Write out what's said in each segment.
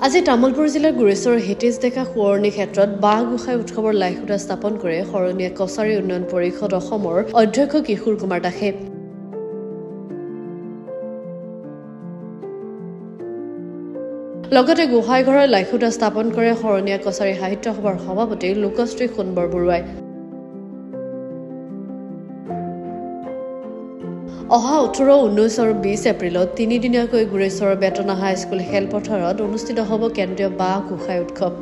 আজি তামুলপুৰ জিলাৰ গুৰেশ্বৰ হিতেশ ডেকা সোঁৱৰণী ক্ষেত্ৰত বাঁহ গোসাঁই উৎসৱৰ লাইখুটা স্থাপন কৰে শৰণীয়া কছাৰী উন্নয়ন পৰিষদ অসমৰ অধ্যক্ষ কিশোৰ কুমাৰ দাসে। লগতে গোসাঁই ঘৰৰ লাইখুটা স্থাপন কৰে শৰণীয়া কছাৰী সাহিত্য সভাৰ সভাপতি লোকশ্ৰী সোণবৰ বৰুৱাই। অহা 18, 19 আৰু 20 এপ্ৰিলত 3 দিনীয়াকৈ গুৰেশ্বৰৰ বেতনা হাইস্কুল খেলপথাৰত অনুষ্ঠিত হ'ব কেন্দ্ৰীয় বাঁহ গোসাঁই উৎসৱ।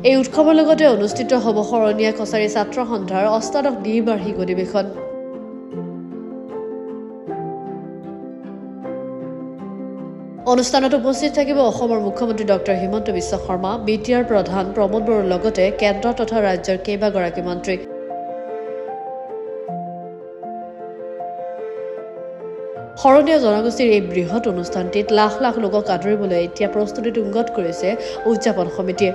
এই উৎসৱৰ লগতে অনুষ্ঠিত হ'ব শৰণীয়া কছাৰী ছাত্ৰ সন্থাৰ অষ্টাদশ দ্বিবাৰ্ষিক অধিৱেশন। অনুষ্ঠানত উপস্থিত থাকিব অসমৰ মুখ্যমন্ত্ৰী ডক্টৰ হিমন্ত বিশ্ব শৰ্মা, বিটিআৰ প্ৰধান প্ৰমোদ বড়োৰ লগতে কেন্দ্ৰ তথা ৰাজ্যৰ কেইবাগৰাকী মন্ত্ৰী। শৰণীয়া জনগোষ্ঠীৰ এই বৃহৎ অনুষ্ঠানটিত লাখ লাখ লোকক আদৰিবলৈ এতিয়া প্ৰস্তুতি তুংগত কৰিছে উদযাপন সমিতিয়ে।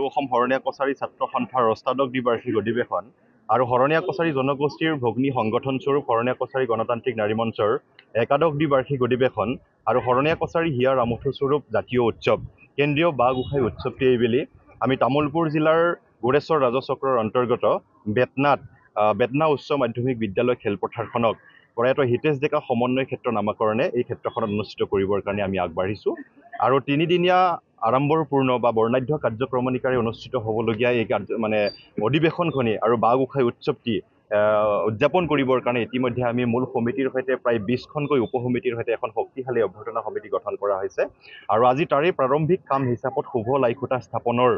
অসম শৰণীয়া কছাৰী ছাত্ৰ সন্থাৰ অষ্টাদশ দ্বিবাৰ্ষিক অধিৱেশন আৰু শৰণীয়া কছাৰী জনগোষ্ঠীৰ ভগ্নী সংগঠন স্বৰূপ শৰণীয়া কছাৰী গণতান্ত্ৰিক নাৰী মঞ্চৰ একাদশ দ্বিবাৰ্ষিক অধিৱেশন আৰু শৰণীয়া কছাৰী হিয়াৰ আমঠু স্বৰূপ জাতীয় উৎসৱ কেন্দ্ৰীয় বাঁহ গোসাঁই উৎসৱটি এইবেলি আমি তামুলপুৰ জিলাৰ গুৰেশ্বৰ ৰাজচক্ৰৰ অন্তৰ্গত বেতনা উচ্চ মাধ্যমিক বিদ্যালয় খেলপথাৰখনক প্ৰয়াত হিতেশ ডেকা সমন্বয় ক্ষেত্ৰ নামাকৰণে এই ক্ষেত্ৰখনত অনুষ্ঠিত কৰিবৰ কাৰণে আমি আগবাঢ়িছোঁ আৰু 3 দিনীয়া আড়ম্বৰপূৰ্ণ বা বৰ্ণাঢ্য কাৰ্যক্ৰমণিকাৰে অনুষ্ঠিত হ'বলগীয়া এই অধিৱেশনখনি আৰু বাঁহ গোসাঁই উৎসৱটি উদযাপন কৰিবৰ কাৰণে ইতিমধ্যে আমি মূল সমিতিৰ সৈতে প্ৰায় 20খনকৈ উপসমিতিৰ সৈতে এখন শক্তিশালী অভ্যৰ্থনা সমিতি গঠন কৰা হৈছে আৰু আজি তাৰে প্ৰাৰম্ভিক কাম হিচাপত শুভ লাইখুটা স্থাপনৰ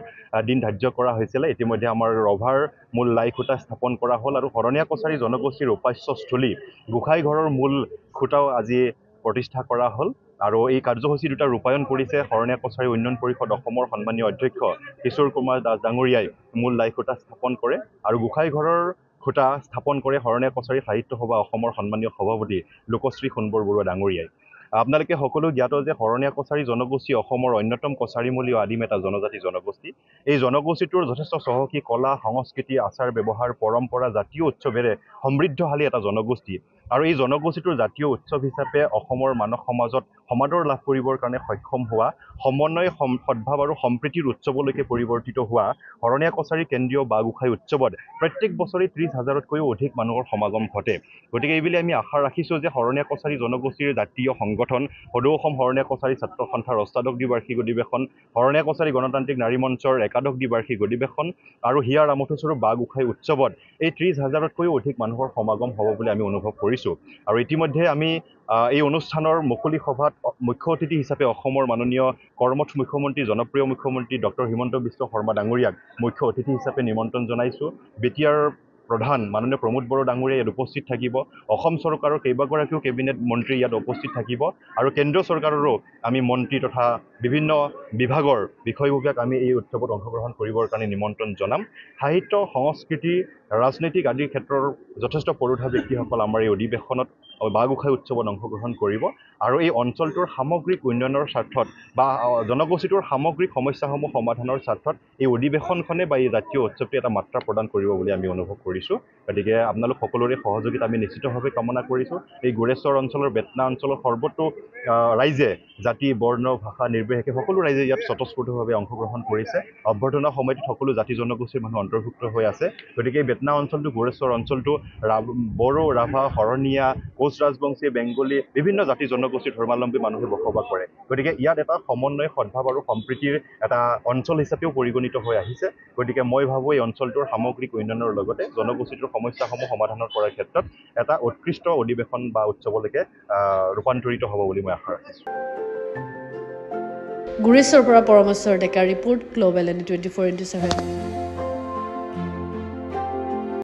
দিন ধাৰ্য কৰা হৈছিলে। ইতিমধ্যে আমাৰ ৰভাৰ মূল লাইখুটা স্থাপন কৰা হ'ল আৰু শৰণীয়া কছাৰী জনগোষ্ঠীৰ উপাস্যস্থলী গোসাঁই ঘৰৰ মূল খুঁটাও আজি প্ৰতিষ্ঠা কৰা হ'ল আৰু এই কাৰ্যসূচী দুটা ৰূপায়ণ কৰিছে শৰণীয়া কছাৰী উন্নয়ন পৰিষদ অসমৰ সন্মানীয় অধ্যক্ষ কিশোৰ কুমাৰ দাস ডাঙৰীয়াই মূল লাইখুটা স্থাপন কৰে আৰু গোসাঁই ঘৰৰ খুঁটা স্থাপন কৰে শৰণীয়া কছাৰী সাহিত্য সভা অসমৰ সন্মানীয় সভাপতি লোকশ্ৰী সোণবৰ বৰুৱা ডাঙৰীয়াই। আপোনালোকে সকলো জ্ঞাত যে শৰণীয়া কছাৰী জনগোষ্ঠী অসমৰ অন্যতম কছাৰীমূলীয় আদিম এটা জনজাতি জনগোষ্ঠী। এই জনগোষ্ঠীটোৰ যথেষ্ট চহকী কলা সংস্কৃতি আচাৰ ব্যৱহাৰ পৰম্পৰা জাতীয় উৎসৱেৰে সমৃদ্ধশালী এটা জনগোষ্ঠী আৰু এই জনগোষ্ঠীটোৰ জাতীয় উৎসৱ হিচাপে অসমৰ মানৱ সমাজত সমাদৰ লাভ কৰিবৰ কাৰণে সক্ষম হোৱা সমন্বয় সদ্ভাৱ আৰু সম্প্ৰীতিৰ উৎসৱলৈকে পৰিৱৰ্তিত হোৱা শৰণীয়া কছাৰী কেন্দ্ৰীয় বাঁহ গোসাঁই উৎসৱত প্ৰত্যেক বছৰে 30,000তকৈও অধিক মানুহৰ সমাগম ঘটে। গতিকে এইবুলি আমি আশা ৰাখিছোঁ যে শৰণীয়া কছাৰী জনগোষ্ঠীৰ জাতীয় সংগঠন সদৌ অসম শৰণীয়া কছাৰী ছাত্ৰ সন্থাৰ অষ্টাদশ দ্বিবাৰ্ষিক অধিৱেশন শৰণীয়া কছাৰী গণতান্ত্ৰিক নাৰী মঞ্চৰ একাদশ দ্বিবাৰ্ষিক অধিৱেশন আৰু হিয়াৰ আমঠু স্বৰূপ বাঁহ গোসাঁই উৎসৱত এই 30,000তকৈও অধিক মানুহৰ সমাগম হ'ব বুলি আমি অনুভৱ কৰিছোঁ আৰু ইতিমধ্যে আমি এই অনুষ্ঠানৰ মুকলি সভাত মুখ্য অতিথি হিচাপে অসমৰ মাননীয় কৰ্মঠ মুখ্যমন্ত্ৰী জনপ্ৰিয় মুখ্যমন্ত্ৰী ডক্টৰ হিমন্ত বিশ্ব শৰ্মা ডাঙৰীয়াক মুখ্য অতিথি হিচাপে নিমন্ত্ৰণ জনাইছোঁ। বিটিআৰ প্ৰধান মাননীয় প্ৰমোদ বড়ো ডাঙৰীয়া ইয়াত উপস্থিত থাকিব। অসম চৰকাৰৰ কেইবাগৰাকীও কেবিনেট মন্ত্ৰী ইয়াত উপস্থিত থাকিব আৰু কেন্দ্ৰীয় চৰকাৰৰো আমি মন্ত্ৰী তথা বিভিন্ন বিভাগৰ বিষয়ববীয়াক আমি এই উৎসৱত অংশগ্ৰহণ কৰিবৰ কাৰণে নিমন্ত্ৰণ জনাম। সাহিত্য সংস্কৃতি ৰাজনৈতিক আদিৰ ক্ষেত্ৰৰ যথেষ্ট পৰুধা ব্যক্তিসকল আমাৰ এই অধিৱেশনত বাঁহ গোসাঁই উৎসৱত অংশগ্ৰহণ কৰিব আৰু এই অঞ্চলটোৰ সামগ্ৰিক উন্নয়নৰ স্বাৰ্থত বা জনগোষ্ঠীটোৰ সামগ্ৰিক সমস্যাসমূহ সমাধানৰ স্বাৰ্থত এই অধিৱেশনখনে বা এই জাতীয় উৎসৱটি এটা মাত্ৰা প্ৰদান কৰিব বুলি আমি অনুভৱ কৰিছোঁ। গতিকে আপোনালোক সকলোৰে সহযোগিতা আমি নিশ্চিতভাৱে কামনা কৰিছোঁ। এই গুৰেশ্বৰ অঞ্চলৰ বেতনা অঞ্চলৰ সৰ্বতো ৰাইজে জাতি বৰ্ণ ভাষা নিৰ্বিশেষে সকলো ৰাইজে ইয়াত স্বতঃস্ফূৰ্তভাৱে অংশগ্ৰহণ কৰিছে। অভ্যৰ্থনা সমিতিত সকলো জাতি জনগোষ্ঠীৰ মানুহ অন্তৰ্ভুক্ত হৈ আছে। গতিকে এই বেতনা অঞ্চলটো গুৰেশ্বৰ অঞ্চলটো বড়ো ৰাভা শৰণীয়া কোচ ৰাজবংশী বেংগলী বিভিন্ন জাতি জনগোষ্ঠীৰ ধৰ্মাৱলম্বী মানুহে বসবাস কৰে। গতিকে ইয়াত এটা সমন্বয় সদ্ভাৱ আৰু সম্প্ৰীতিৰ এটা অঞ্চল হিচাপেও পৰিগণিত হৈ আহিছে। গতিকে মই ভাবোঁ এই অঞ্চলটোৰ সামগ্ৰিক উন্নয়নৰ লগতে জনগোষ্ঠীটোৰ সমস্যাসমূহ সমাধানৰ কৰাৰ ক্ষেত্ৰত এটা উৎকৃষ্ট অধিৱেশন বা উৎসৱলৈকে ৰূপান্তৰিত হ'ব বুলি মই আশা ৰাখিছোঁ। গুৰেশ্বৰৰ পৰা পৰমেশ্বৰ ডেকাৰ ৰিপৰ্ট গ্ল'বেল এণ্ড 24x7।